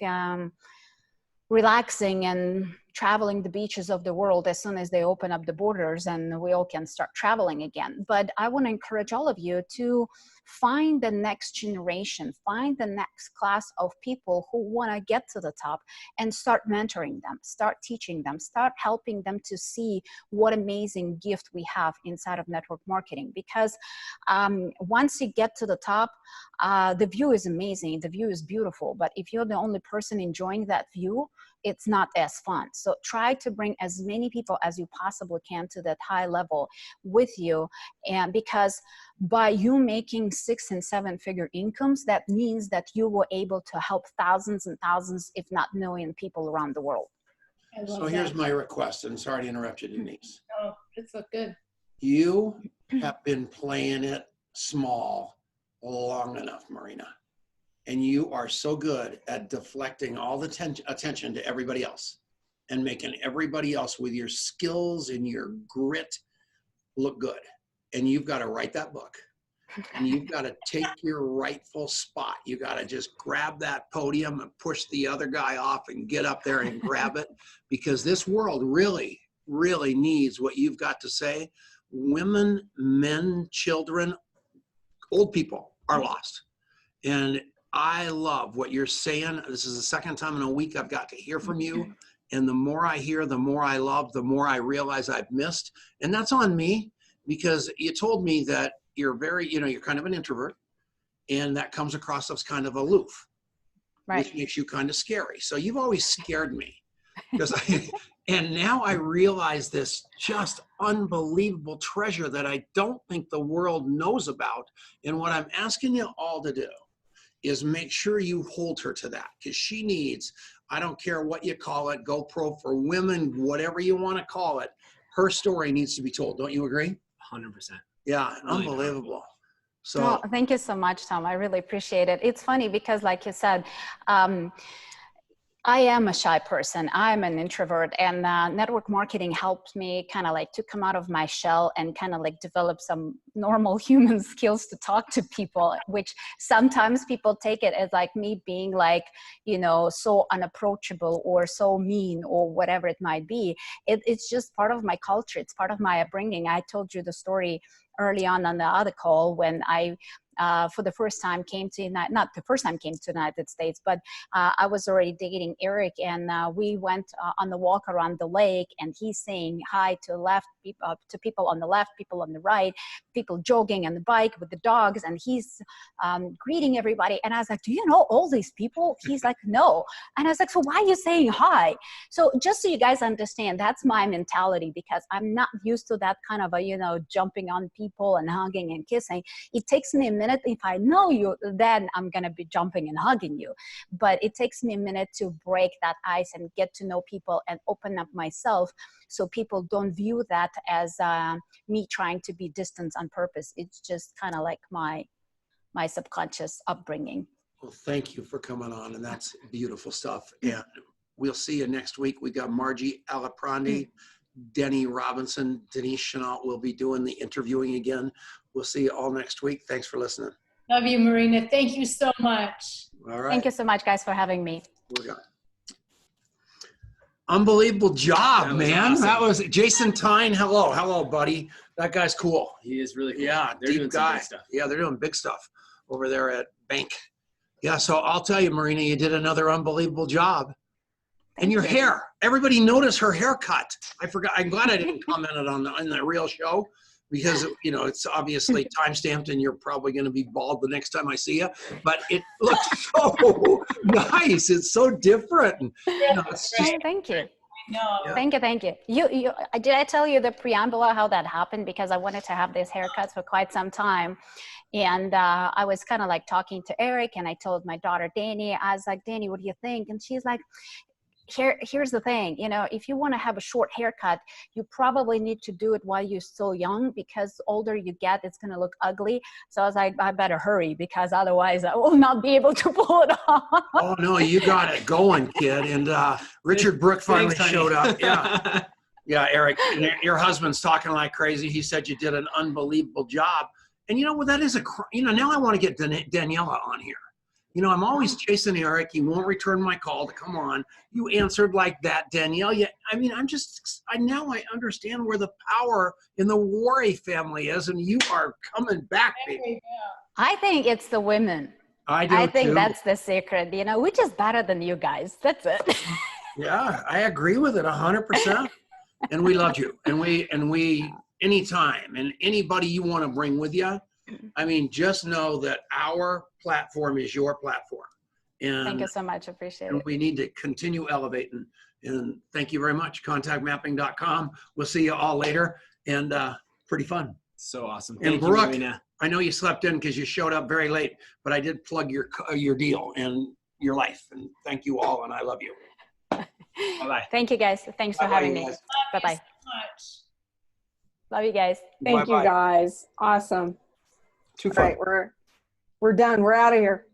relaxing and traveling the beaches of the world as soon as they open up the borders and we all can start traveling again. But I want to encourage all of you to find the next generation, find the next class of people who want to get to the top and start mentoring them, start teaching them, start helping them to see what amazing gift we have inside of network marketing. Because once you get to the top, the view is amazing, the view is beautiful, but if you're the only person enjoying that view, it's not as fun. So try to bring as many people as you possibly can to that high level with you. And because by you making 6- and 7-figure incomes, that means that you were able to help thousands and thousands, if not million people around the world. So here's my request, and sorry to interrupt you, Denice. Oh, it's so good. You have been playing it small long enough, Marina. And you are so good at deflecting all the attention to everybody else and making everybody else with your skills and your grit look good. And you've got to write that book. And you've got to take your rightful spot. You got to just grab that podium and push the other guy off and get up there and grab it. Because this world really, really needs what you've got to say. Women, men, children, old people are lost. And I love what you're saying. This is the second time in a week I've got to hear from you. And the more I hear, the more I love, the more I realize I've missed. And that's on me, because you told me that you're very, you're kind of an introvert, and that comes across as kind of aloof, right, which makes you kind of scary. So you've always scared me. And now I realize this just unbelievable treasure that I don't think the world knows about. And what I'm asking you all to do is make sure you hold her to that, because she needs, I don't care what you call it, GoPro for women, whatever you want to call it, her story needs to be told. Don't you agree? 100%. Yeah, really unbelievable. So well, thank you so much, Tom. I really appreciate it. It's funny because, like you said, I am a shy person. I'm an introvert, and network marketing helped me kind of like to come out of my shell and kind of like develop some normal human skills to talk to people, which sometimes people take it as like me being like, so unapproachable or so mean or whatever it might be. It's just part of my culture. It's part of my upbringing. I told you the story early on the other call when I for the first time came to not the first time came to the United States, but I was already dating Eric, and we went on the walk around the lake, and he's saying hi to people on the left, people on the right, people jogging on the bike with the dogs, and he's greeting everybody. And I was like, do you know all these people? He's like, no. And I was like, so why are you saying hi? So just so you guys understand, that's my mentality, because I'm not used to that kind of jumping on people and hugging and kissing. It takes me a minute. If I know you, then I'm going to be jumping and hugging you. But it takes me a minute to break that ice and get to know people and open up myself, so people don't view that as me trying to be distant on purpose. It's just kind of like my subconscious upbringing. Well, thank you for coming on, and that's beautiful stuff. And we'll see you next week. We got Margie Alaprandi, Denny Robinson, Denice Chenault will be doing the interviewing again. We'll see you all next week. Thanks for listening. Love you, Marina. Thank you so much. All right. Thank you so much, guys, for having me. We're done. Unbelievable job, man. Awesome. That was Jason Tyne. Hello, buddy. That guy's cool. He is really cool. Yeah, They're deep doing some guy. big stuff. Yeah, they're doing big stuff over there at Bank. Yeah, so I'll tell you, Marina, you did another unbelievable job. And your hair. Everybody noticed her haircut. I forgot. I'm glad I didn't comment it on the real show, because it's obviously time-stamped and you're probably going to be bald the next time I see you. But it looks so nice. It's so different. It's just, Thank you. No. Yeah. Thank you. You did I tell you the preamble of how that happened? Because I wanted to have this haircut for quite some time. And I was kind of like talking to Eric, and I told my daughter, Dani, I was like, Dani, what do you think? And she's like, here's the thing, if you want to have a short haircut, you probably need to do it while you're still young, because the older you get, it's going to look ugly. So I was like, I better hurry, because otherwise I will not be able to pull it off. oh, no, you got it going, kid. And Richard Brooke finally showed up. Yeah. Yeah, Eric, and your husband's talking like crazy. He said you did an unbelievable job. And that is now I want to get Daniela on here. I'm always chasing Eric. He won't return my call to come on. You answered like that, Danielle. Yeah, now I understand where the power in the Worre family is, and you are coming back, baby. I think it's the women. I think that's the secret. We're just better than you guys. That's it. Yeah, I agree with it 100%. And we love you. And we anytime, and anybody you want to bring with you, just know that our platform is your platform. And thank you so much. Appreciate it. We need to continue elevating. And thank you very much. Contactmapping.com. We'll see you all later. And pretty fun. So awesome. And Thank you, Brooke, Marina. I know you slept in because you showed up very late, but I did plug your deal and your life. And thank you all. And I love you. Bye-bye. Thank you, guys. Thanks for having me. Bye-bye. Much. Love you guys. Thank you, guys. Awesome. Too All fun. right, we're done. We're out of here.